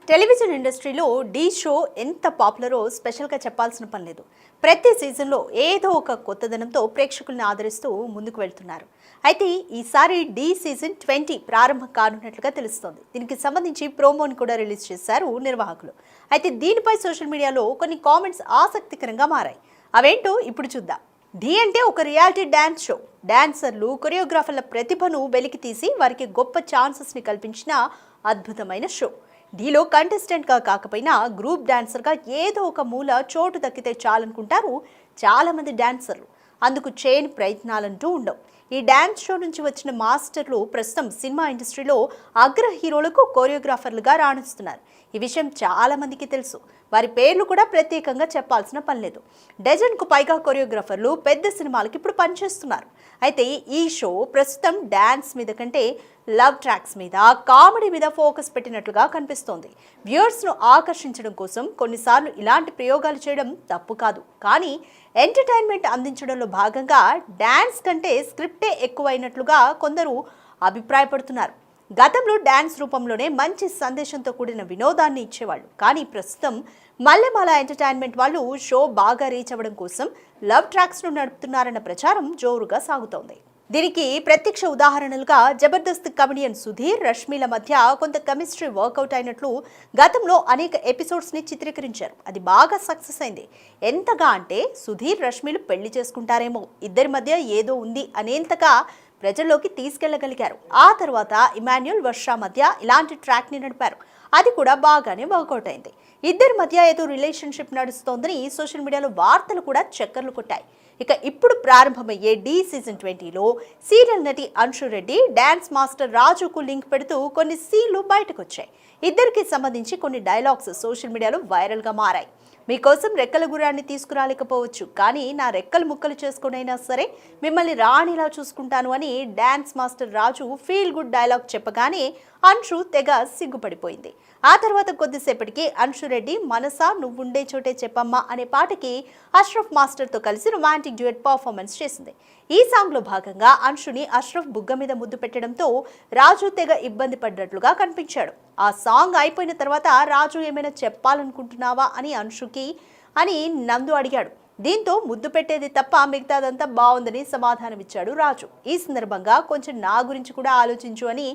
Television ఇండస్ట్రీలో ఢీ show ఎంత పాపులరో స్పెషల్గా చెప్పాల్సిన పని లేదు. ప్రతి సీజన్లో ఏదో ఒక కొత్తదనంతో ప్రేక్షకుల్ని ఆదరిస్తూ ముందుకు వెళ్తున్నారు. అయితే ఈసారి ఢీ సీజన్ 20 ప్రారంభం కానున్నట్లుగా తెలుస్తోంది. దీనికి సంబంధించి ప్రోమోని కూడా రిలీజ్ చేశారు నిర్వాహకులు. అయితే దీనిపై సోషల్ మీడియాలో కొన్ని కామెంట్స్ ఆసక్తికరంగా మారాయి. అవేంటో ఇప్పుడు చూద్దాం. ఢీ అంటే ఒక రియాలిటీ డ్యాన్స్ షో. డాన్సర్లు, కొరియోగ్రాఫర్ల ప్రతిభను వెలికి తీసి వారికి గొప్ప ఛాన్సెస్ని కల్పించిన అద్భుతమైన షో. ఢీలో కంటెస్టెంట్గా కాకపోయినా గ్రూప్ డాన్సర్గా ఏదో ఒక మూల చోటు దక్కితే చాలనుకుంటారు చాలామంది డాన్సర్లు. అందుకు చేయని ప్రయత్నాలంటూ ఉండవు. ఈ డ్యాన్స్ షో నుంచి వచ్చిన మాస్టర్లు ప్రస్తుతం సినిమా ఇండస్ట్రీలో అగ్ర హీరోలకు కోరియోగ్రాఫర్లుగా రాణిస్తున్నారు. ఈ విషయం చాలా మందికి తెలుసు. వారి పేర్లు కూడా ప్రత్యేకంగా చెప్పాల్సిన పని లేదు. డజన్కు పైగా కొరియోగ్రాఫర్లు పెద్ద సినిమాలకు ఇప్పుడు పనిచేస్తున్నారు. అయితే ఈ షో ప్రస్తుతం డ్యాన్స్ మీద కంటే లవ్ ట్రాక్స్ మీద, కామెడీ మీద ఫోకస్ పెట్టినట్లుగా కనిపిస్తోంది. వ్యూయర్స్ను ఆకర్షించడం కోసం కొన్నిసార్లు ఇలాంటి ప్రయోగాలు చేయడం తప్పు కాదు. కానీ ఎంటర్టైన్మెంట్ అందించడంలో భాగంగా డ్యాన్స్ కంటే స్క్రిప్టే ఎక్కువైనట్లుగా కొందరు అభిప్రాయపడుతున్నారు. గతంలో డ్యాన్స్ రూపంలోనే మంచి సందేశంతో కూడిన వినోదాన్ని ఇచ్చేవాళ్ళు. కానీ ప్రస్తుతం మల్లెమాల ఎంటర్టైన్మెంట్ వాళ్ళు షో బాగా రీచ్ అవ్వడం కోసం లవ్ ట్రాక్స్ను నడుపుతున్నారన్న ప్రచారం జోరుగా సాగుతోంది. దీనికి ప్రత్యక్ష ఉదాహరణలుగా జబర్దస్త్ కమెడియన్ సుధీర్, రష్మిల మధ్య కొంత కెమిస్ట్రీ వర్కౌట్ అయినట్లు గతంలో అనేక ఎపిసోడ్స్ని చిత్రీకరించారు. అది బాగా సక్సెస్ అయింది. ఎంతగా అంటే సుధీర్, రష్మిలు పెళ్లి చేసుకుంటారేమో, ఇద్దరి మధ్య ఏదో ఉంది అనేంతగా ప్రజల్లోకి తీసుకెళ్లగలిగారు. ఆ తర్వాత ఇమాన్యుల్, వర్ష మధ్య ఇలాంటి ట్రాక్ని నడిపారు. అది కూడా బాగానే వర్కౌట్ అయింది. ఇద్దరి మధ్య ఏదో రిలేషన్షిప్ నడుస్తోందని సోషల్ మీడియాలో వార్తలు కూడా చక్కర్లు కొట్టాయి. ఇక ఇప్పుడు ప్రారంభమయ్యే ఢీ సీజన్ 20లో సీరియల్ నటి అంశు రెడ్డి, డాన్స్ మాస్టర్ రాజుకు లింక్ పెడుతూ కొన్ని సీన్లు బయటకు వచ్చాయి. ఇద్దరికి సంబంధించి కొన్ని డైలాగ్స్ సోషల్ మీడియాలో వైరల్గా మారాయి. మీకోసం రెక్కల గుర్రాన్ని తీసుకురాలేకపోవచ్చు, కానీ నా రెక్కలు ముక్కలు చేసుకునైనా సరే మిమ్మల్ని రాణిలా చూసుకుంటాను అని డాన్స్ మాస్టర్ రాజు ఫీల్ గుడ్ డైలాగ్ చెప్పగానే అంశు తెగ సిగ్గుపడిపోయింది. ఆ తర్వాత కొద్దిసేపటికి అంశు రెడ్డి మనసా నువ్వుండే చోటే చెప్పమ్మా అనే పాటకి అష్రఫ్ మాస్టర్తో కలిసి రొమాంటిక్ డ్యూయట్ పర్ఫార్మెన్స్ చేసింది. ఈ సాంగ్లో భాగంగా అంశుని అష్రఫ్ బుగ్గ మీద ముద్దు పెట్టడంతో రాజు తెగ ఇబ్బంది పడ్డట్లుగా కనిపించాడు. ఆ సాంగ్ అయిపోయిన తర్వాత రాజు ఏమైనా చెప్పాలనుకుంటున్నావా అని అంశుకి అని నందు అడిగాడు. దీంతో ముద్దు పెట్టేది తప్ప మిగతాదంతా బాగుందని సమాధానమిచ్చాడు రాజు. ఈ సందర్భంగా కొంచెం నా గురించి కూడా ఆలోచించు అని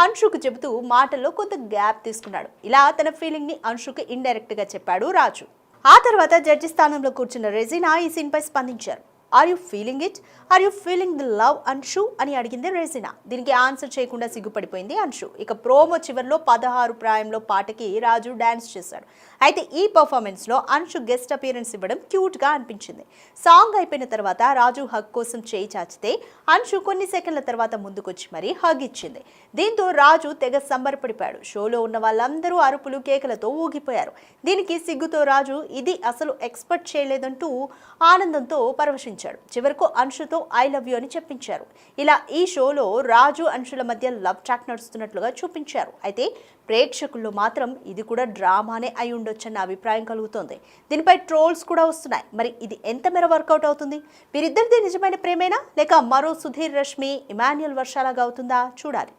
అంశుకు చెబుతూ మాటల్లో కొంత గ్యాప్ తీసుకున్నాడు. ఇలా తన ఫీలింగ్ ని అంశుకి ఇండైరెక్ట్ గా చెప్పాడు రాజు. ఆ తర్వాత జడ్జి స్థానంలో కూర్చున్న రెజినా ఈ సీన్ పై స్పందించారు. Are you feeling it? Are you feeling the love Anshu అని అడిగింది రెజినా. దీనికి ఆన్సర్ చేయకుండా సిగ్గుపడిపోయింది అంశు. ఇక ప్రోమో చివరిలో 16 ప్రాయంలో పాటకి రాజు డాన్స్ చేశాడు. అయితే ఈ పర్ఫార్మెన్స్ లో అంశు గెస్ట్ అపియరెన్స్ ఇవ్వడం క్యూట్ గా అనిపించింది. సాంగ్ అయిపోయిన తర్వాత రాజు హగ్ కోసం చేయి చాచితే అంశు కొన్ని సెకండ్ల తర్వాత ముందుకొచ్చి మరీ హగ్ ఇచ్చింది. దీంతో రాజు తెగ సంబరపడిపోయాడు. షోలో ఉన్న వాళ్ళందరూ అరుపులు, కేకలతో ఊగిపోయారు. దీనికి సిగ్గుతో రాజు ఇది అసలు ఎక్స్పెక్ట్ చేయలేదంటూ ఆనందంతో పరవశించాడు. చివరకు అంశుతో ఐ లవ్ యూ అని చెప్పించారు. ఇలా ఈ షోలో రాజు, అంశుల మధ్య లవ్ ట్రాక్ నడుస్తున్నట్లుగా చూపించారు. అయితే ప్రేక్షకుల్లో మాత్రం ఇది కూడా డ్రామానే అయి ఉండొచ్చన్న అభిప్రాయం కలుగుతోంది. దీనిపై ట్రోల్స్ కూడా వస్తున్నాయి. మరి ఇది ఎంత మేర వర్కౌట్ అవుతుంది? వీరిద్దరిది నిజమైన ప్రేమేనా, లేక మరో సుధీర్, రష్మి, ఇమాన్యుల్ వర్షాలాగా అవుతుందా? చూడాలి.